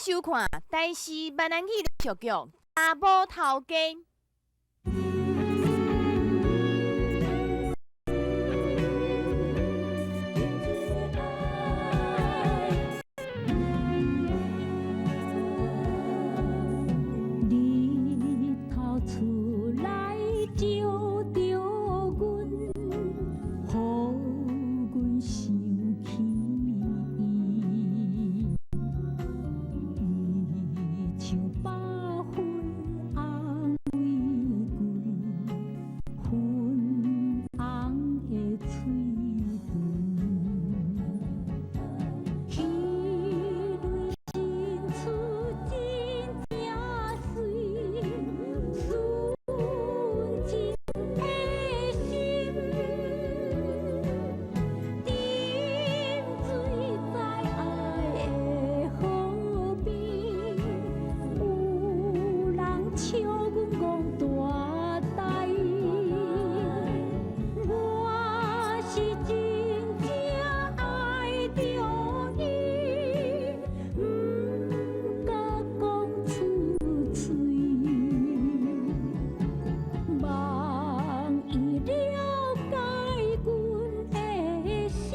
收看台视闽南语连续剧《查某头家》。日头出来照着阮，予阮想起伊，伊像百花红玫瑰，粉红的嘴唇，迄蕊新出真正水，纯真的心，沉醉在爱的河边，有人笑阮戆大台，我是真正爱着伊，不敢讲出嘴，望伊了解阮的心，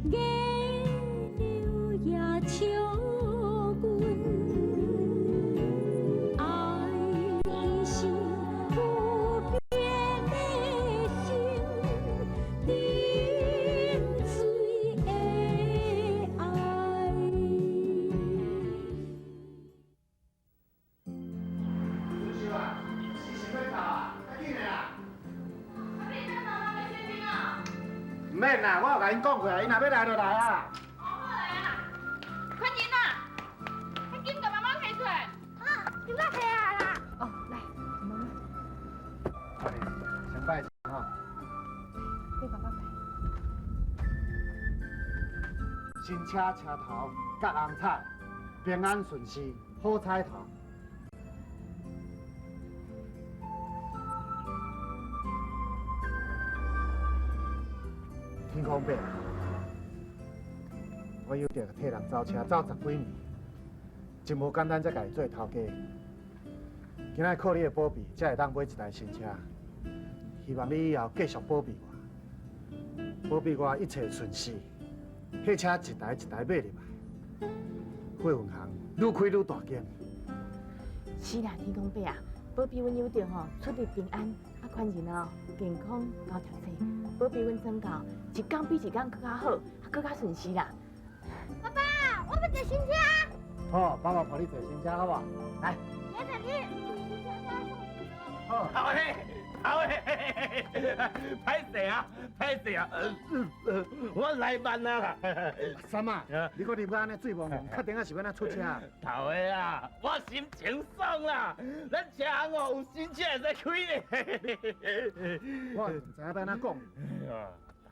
月亮也笑阮，爱伊是不变的心，沉醉的爱。小秀啊，是想要到啊？快紧的啦！你等妈妈要先听啊！唔免啦，我有甲因讲过啊，伊若要来就来啊。好来啊！快点啦！快紧把妈妈抬出来！啊，你那谁啊啦？哦，来，妈妈，快点，先拜一下哈。给爸爸拜。新车车头甲红彩，平安顺遂，好彩头。天空伯，我有着替人造车造10几年，真无简单才家己做头家。今仔靠你的保庇，才会当买一台新车。希望你以后继续保庇我，保庇我一切顺遂。迄车一台一台买入来，货运行愈开愈大间。是啦，天公伯啊，保庇阮有着吼出入平安，啊，款人哦健康高读册，保庇阮增教，一天比一天更较好，更较顺遂啦。爸爸，我要坐新车。好，爸爸陪你坐新车，好不好？来。爷爷，你坐新车搭上去哦。好。好诶，好诶，歹势啊，歹势啊，我来慢啊啦。三啊，你搁啉到安尼醉茫茫，确定啊是要咱出车啊？头个啊，我心情爽啦，咱车行哦有新车会使开咧。我唔知影要安怎讲。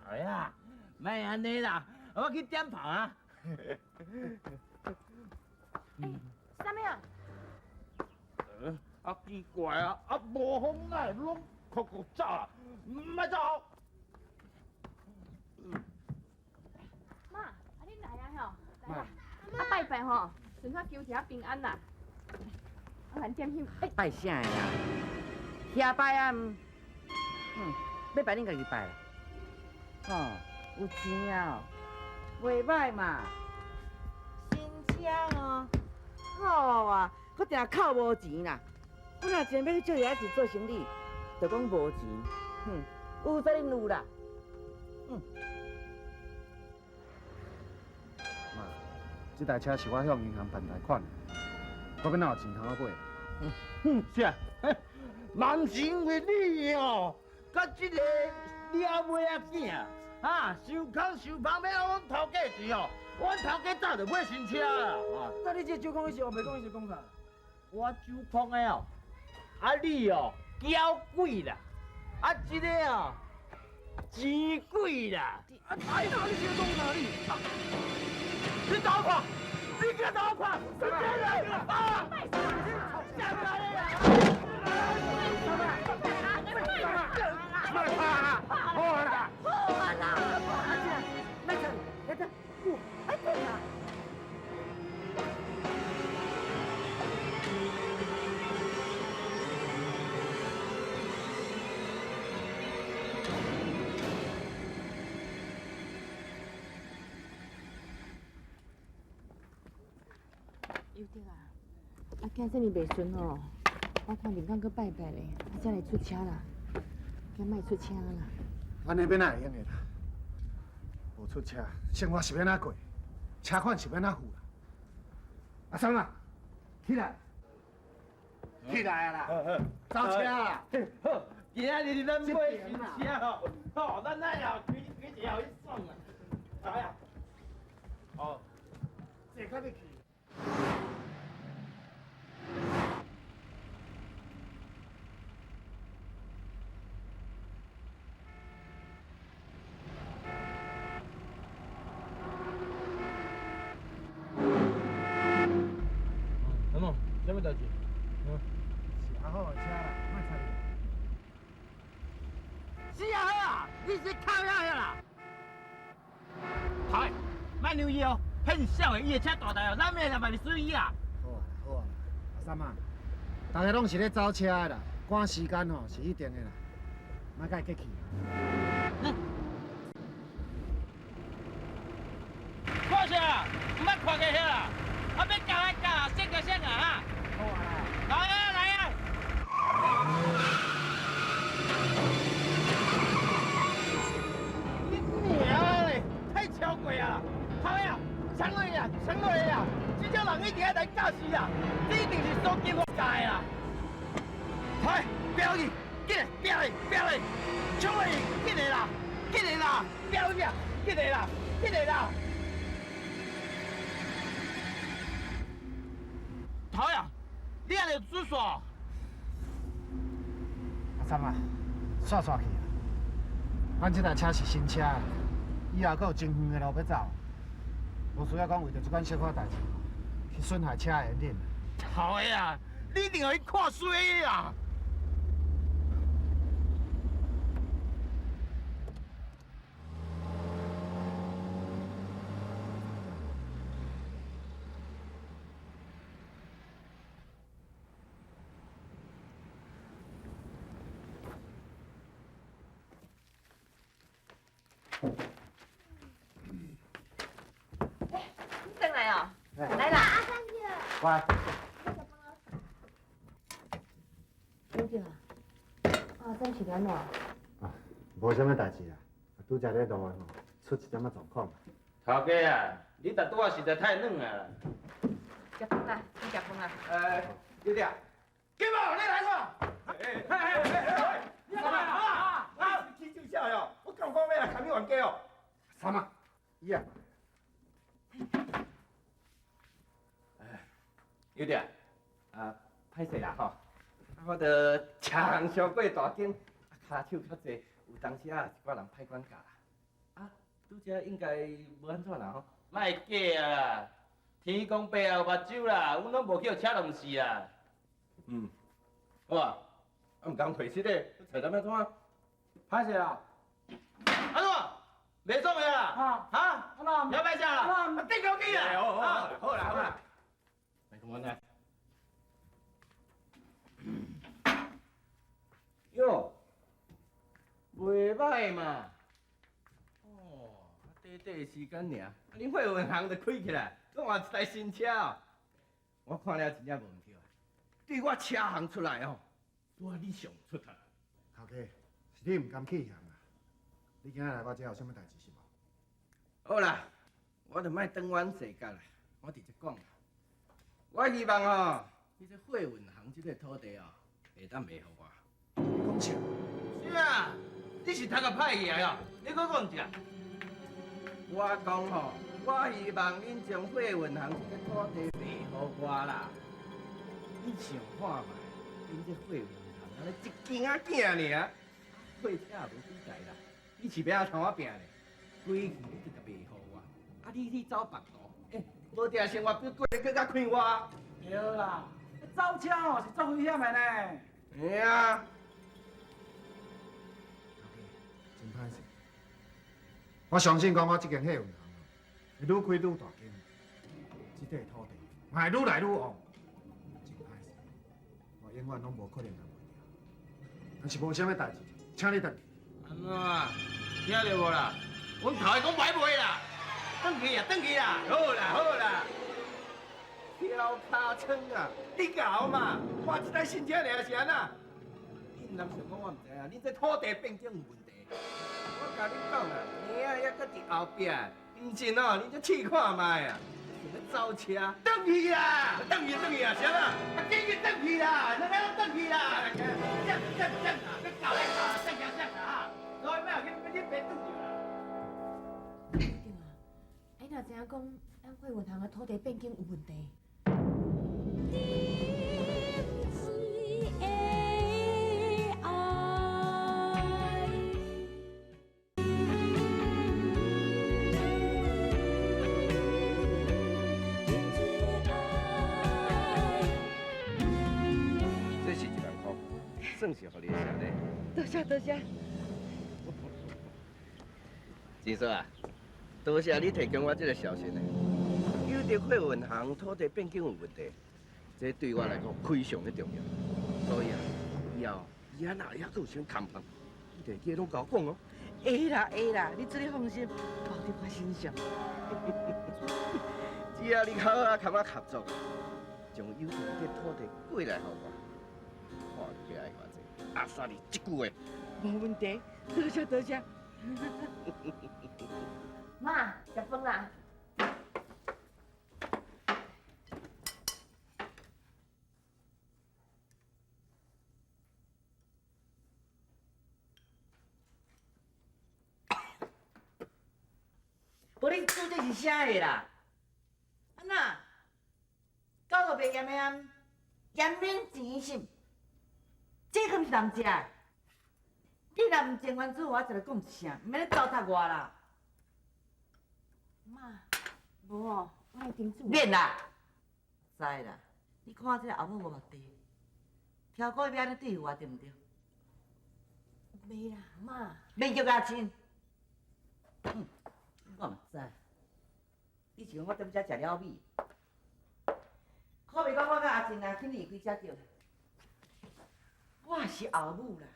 哎呀，头个啊，莫安尼啦，我去点炮啊。啥物啊？啊奇怪啊，啊无风来拢酷酷走啊，唔爱走。妈，啊你来啊吼，来啦，啊拜拜吼，顺较求一下平安啦。啊，咱点心，拜啥呀？遐拜啊，要拜恁家己拜啦。哦，有钱啊，袂歹嘛。新车哦，好啊，搁定靠无钱啦。我若真要去借遐钱做生意，就讲无钱。有则恁有啦。妈，这台车是我向银行办贷款的，我要哪有钱通我买？是啊，万是因为你哦，甲这个了尾仔囝啊，收空收房要阮头家钱哦，阮头家早就买新车啦。啊，那你这酒空的时候，袂讲伊是讲啥？我酒空的哦，啊你哦娇贵啦，啊这个哦钱贵啦。哎呀，你这讲哪里？你找我看，你给我找我看，是别人啊！下不来了！卖怕啦，好啦。好啦，来这，来这，哎对啦。有得啊，今这么袂顺哦，我看林刚去拜拜咧，才来出车啦，今莫出车啦。安尼要哪会用的啦？无出车，生活是要哪过？车款是要哪付啦？阿三啊，起来，起来啊啦！走车啦！好，今仔日咱买新车哦，好，咱那要开一条去爽啊！来啊！哦，坐较入去。什么？什么代志？是阿好的车啦，莫插你。是啊，你是靠呀啦！好，卖留意哦，很小的，伊的车大台哦，咱明日买你水意啊！好啊，好啊，阿三啊，大家拢是咧走车的啦，赶时间吼是一定的啦，莫甲伊客气。看车啊，唔捌看过遐啦，啊要教来教，先个先啊哈！好啊啦。来啊来啊！你娘嘞，太超过啊！好呀，抢落呀，抢落呀！这种人一定要来教死啊！这一定是所见我教的啦！快，标去，进来，标来，标来，冲来，进来啦，进来啦，标去，进来啦，进来啦！头呀，你安尼做啥？阿三啊，煞煞去啊！咱这台车是新车，以后阁有真远的路要走，无需要讲为着这款小可代志去损害车的安宁。头的啊，你一定要去看水啊！你回来哦，哎来啦，乖，有得啊，咱是安怎？无啥物代志啊，拄则咧路的吼，出一点仔状况。头家啊，你大肚啊实在太软啊！食饭啊，你食饭啊。弟弟啊，金宝，你来看。你干嘛啊？起酒笑哟！我刚讲要来看你玩家哦。三啊，伊啊，有点歹势啦吼，我着车行伤过大间，骹手较济，有当时啊一寡人歹管教啦。啊，拄则应该无安怎啦吼？莫假啦，天公伯也有目睭啦，阮拢无去互车弄死啦。好啊，毋讲退失咧，找咱要怎？歹势啦。安怎？袂爽个啦？哈？要歹势啦？顶高机啦！好啦。来，come on 来。哟，袂歹嘛。哦，短短时间尔，恁货运行就开起来，搁换一台新车哦。我看了真正无毋对啊。对我车行出来哦，拄啊你上出头。头家，是你毋甘去行啊？你今仔来我这有啥物代志是无？好啦，我就莫当阮世界啦，我直接讲啦。我希望哦，你这货运行这个土地哦，会当卖互我。你讲啥？是啊，你是读个歹去啊？你搁讲一下。我讲吼，我希望恁将货运行这个土地卖互我啦。你想看嘛？恁这货运行安尼一件仔囝尔，货车也无几台啦，你是要怎我拼咧？规气你就卖互我，啊你去走别途，无定生活比过得更加快活。对啦，走车哦是足危险的呢。嘿啊，真歹势。我相信讲我这间货运行会愈开愈大间，这块土地嘛会愈来愈旺。真歹势，我永远拢无可能通卖掉。但是无啥物代志，请你回去。安怎啊？听到无啦？阮头下讲歹卖啦，转去啊，转去啦，好啦好啦，漂尻川啊！你搞嘛，我这台新车尔是安那？你男想讲我唔知啊？你这土地变更有问题。我甲你讲啊，爷啊还搁伫后壁，唔信哦，你就试看卖啊！想要走车，转去啦，转去啊，行啊，赶紧转去啦，那个转去啦，正啊，你搞来搞，正啊，来咩？你别转去啦。对啊，哎，若知影讲咱惠文堂的土地变更有问题，点水的爱。这是1万块，算是互你谢礼。多谢多谢。金叔啊，多谢你提供我这个消息呢。有着惠文行土地变更有问题，这对我来讲非常的重要。所以啊，以后哪要做啥看房，你得记拢甲我讲哦。会啦，你这里放心，包伫我身上。只要你好好甲我合作，将有着这土地过来互我，我就要爱我这阿三你一句话。无问题，多谢。妈，食饭啦。无你煮这是啥的啦？安那？到个袂严的严免钱是？这可毋是人食的。你若毋情愿煮，我就来讲一声，毋免咧糟蹋我啦。妈，无哦，我来叮嘱。免啦，知啦。你看这个后母无目地，挑股要安尼对付我，对毋对？袂啦，妈。免叫我亲。我嘛知，以前我踮遮食了米，可袂讲我甲阿静啊去离开遮着。我是后母啦，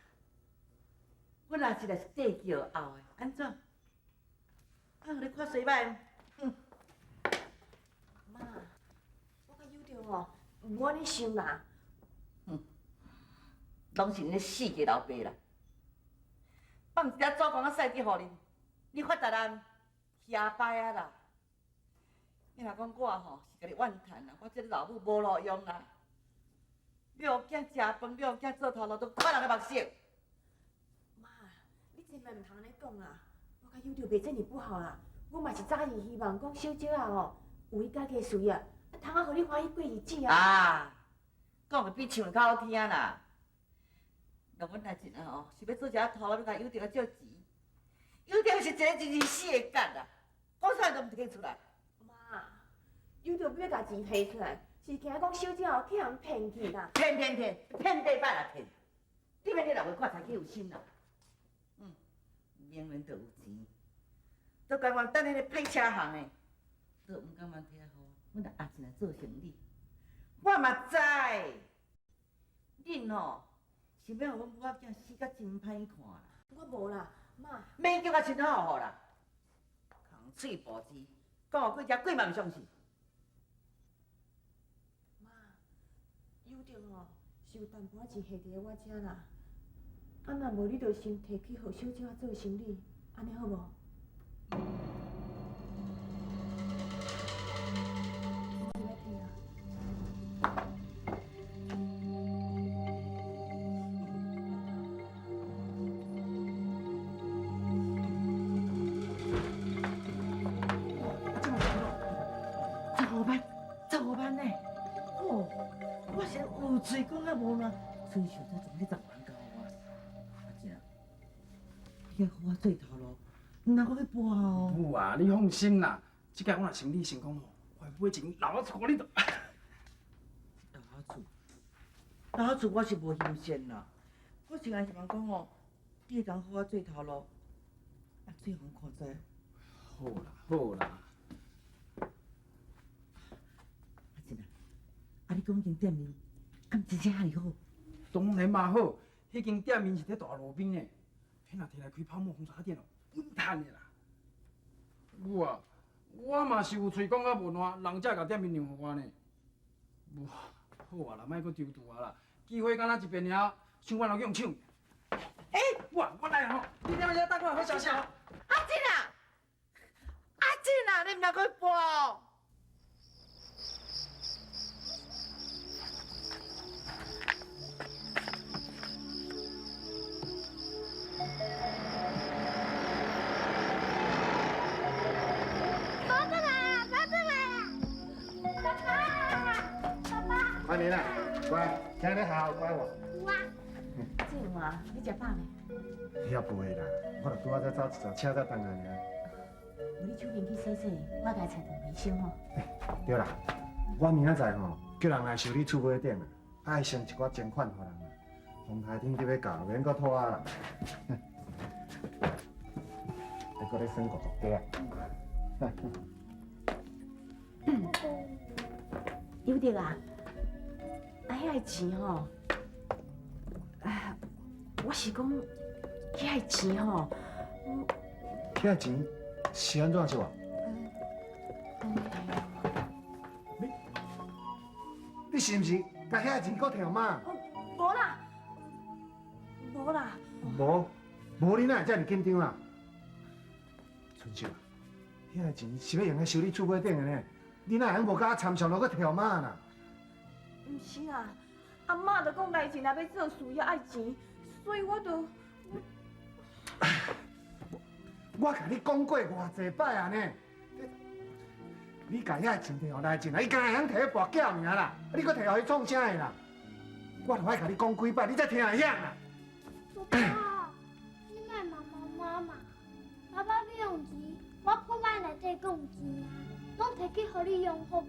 我若是来是缀叫后的，安怎？啊，互你看衰歹？妈，我甲有着哦，唔安尼想啦。拢是恁死家老爸啦，放一只祖公啊晒伫互恁，你发达人下摆啊啦！你若讲我吼是甲你怨叹啦，我这个老母无路用啦。要有囝食饭，要有囝做头路，都看人的目色。妈，你千万唔通安尼讲啦！我甲有着袂这么不好啦，我嘛是早日希望讲小姐啊吼，有伊家己的事业，通啊互你欢喜过日子啊！啊，讲的比唱较好听啦。若阮阿真啊吼，是要做一下头路，要甲有着借钱，有着是一个真是死的干啦，讲啥都唔听出来。妈，有着要甲钱摕出来，是惊讲小姐哦去人骗去啦。骗对摆啦骗！你免你老话看才去有心啦。明明就有钱，都甘愿等迄个歹车行的，都唔甘愿摕来互阮阿真来做生意。我嘛知，恁吼是要互阮母仔囝死甲真歹看啦。我无啦，妈。免叫我亲好好啦，空嘴无舌，讲我几只鬼嘛唔相信。妈，有着哦，是有淡薄仔钱下伫我遮啦。啊，若无你就先摕去互小姐做生意，安尼好无？我来摕啊。15万呢？哦，我是有嘴讲啊无啦，所以想才从你10万交我。阿姐，你互我做头路，唔通我去搬哦。母啊，你放心啦，即摆我若生理成功吼，我买钱留我厝你都。老厝我是无优先啦，我是安希望讲哦，你会当互我做头路，啊，最好看在。好啦。阿真啊，啊你讲间店面，敢真正遐尼好？当然嘛好，迄间店面是伫大路边的，迄若摕来开泡沫红茶店哦，稳赚的啦。我嘛是有喙讲啊无烂，人才甲店面让互我呢。好啊啦，莫搁丢拄啊啦，机会敢若一遍尔，想法就用抢。我来啊吼，你踮遐等我好消息哦。阿进啊，阿进啊，你毋通去播。爸爸来了，爸爸来了，爸爸，宽妮啊，乖，今日好好乖哇。有啊，静啊，你食饱未？遐不会啦，我著拄仔才走一座车才回来尔。有你手边去洗洗，我甲菜场卫生吼。对啦，我明仔载吼叫人来修理厝尾顶啊，爱先一寡捐款互人啊。风台天就要到，免搁拖啊啦。还搁咧算五十家。有得啊，遐个钱吼，我是讲，遐个钱吼，遐个钱是安怎是无？你是毋是甲遐个钱搁摕嘛？无啦，无啦，无你哪会遮尔紧张啊？春秀啊，遐个钱是要用来修理厝尾顶的呢，你哪会无甲我参详落去摕嘛啦？毋是啦，阿嬷就讲来钱若要做事要爱钱，所以我就。我甲你讲过偌济摆啊呢，你甲遐钱摕互来钱啊，伊敢会晓摕去跋筊尔啦，你搁摕互伊创啥的啦？我著爱甲你讲几摆，你才听会晓啦。爸爸，你莫骂妈。爸爸要用钱，我铺摆内底讲有钱啊，拢摕去互你用好无？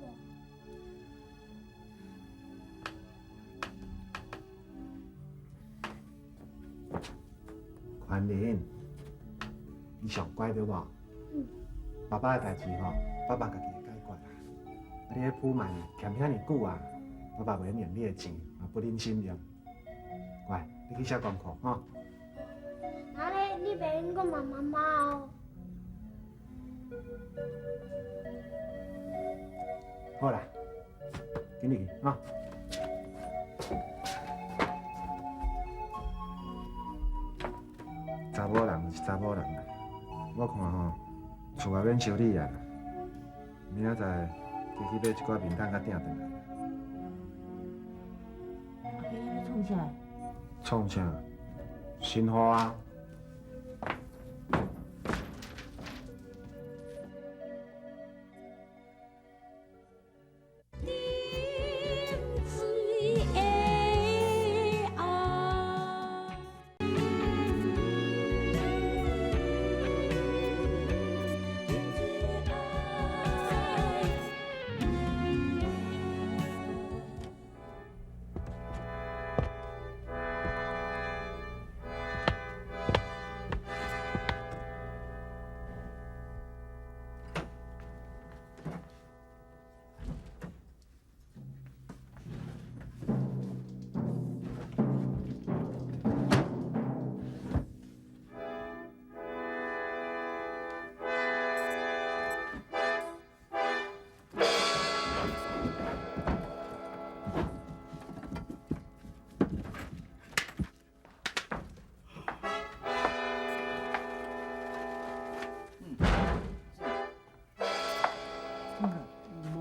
宽林，你上乖对无？爸爸的代志吼，爸爸家己会解决啦。啊，你咧铺满欠遐尼久啊，爸爸袂念你的钱，嘛不忍心用。乖，你去写功课吼。那咧，你袂用讲骂妈妈哦。好啦，紧入去吼。查某人就是查某人啦，我看吼，厝外免修理啊，明仔载加去买一寡面蛋甲订回来。阿伯，你要创啥？创啥？新花啊！水的爱。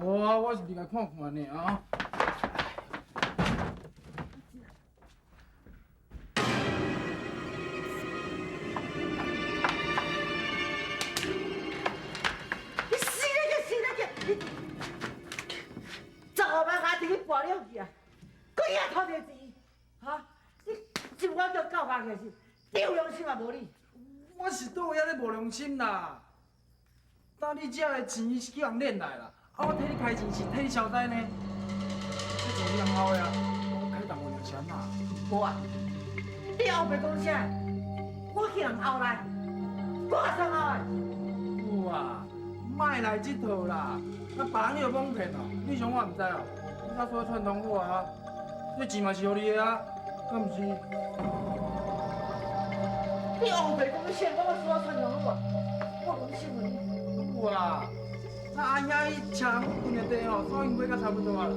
无啊，我是伫来看看呢啊。你死了去！你15万下摕去跋了去啊！几啊偷着钱，哈！你是我叫教家去是？你有良心嘛无你？我是倒遐咧无良心啦。当你遮个钱是叫人敛来啦，啊，我替你开钱是替你消灾呢。这钱你人好呀，我开淡薄良心嘛。无啊！你后袂讲啥？我去人后来，我上后来。有啊，莫来这套啦，那别人又蒙骗哦。你想我唔知哦？你较说串通我啊，这钱嘛是互你的啊，敢唔是？你后袂讲啥？我说穿通我，我讲信你。有啊，那阿兄伊车运的地吼，所以买甲差不多啊。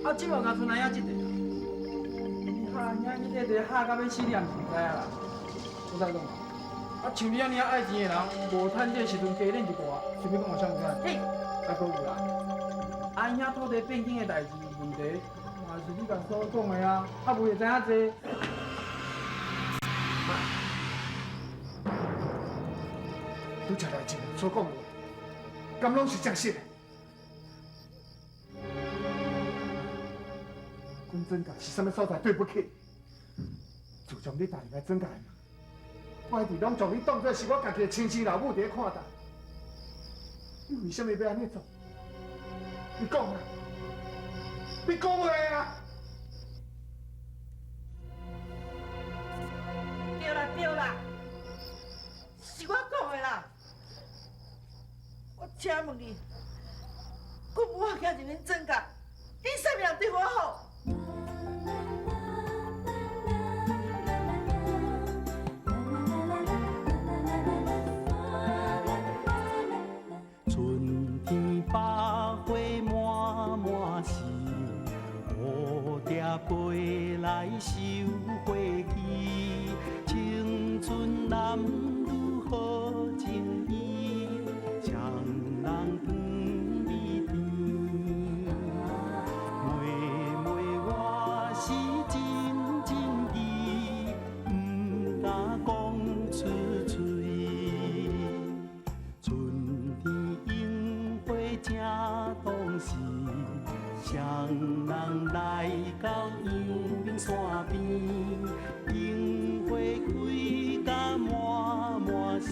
啊，即无甲剩哪影一块啊？哈，遐迄个地哈到要死，你也毋知啊啦。我再讲，啊，像你安尼爱钱的人，无趁这时阵加恁一寡，想要讲我啥物啊？嘿，啊，搁有啦。啊，遐土地变更的代志问题，嘛是你甲所讲的啊，啊，袂知影济。拄则来前所讲的话，敢拢是真实的？阮曾家是啥物所在对不起？自从你踏入来曾家的门，我一直拢将你当作是我家己的亲生老母伫咧看待。你为什么要安尼做？你讲啊！你讲话啊！对啦对啦，是我讲的啦。我请问你，我母仔行入恁曾家，你啥物人对我好？春天百花满满是，蝴蝶飞来收花期。青春男女好情意，双人旁美甜。妹妹我是真真意，不敢讲出嘴。春天樱花正当时，双人来到阳明山边，樱花开甲满满时。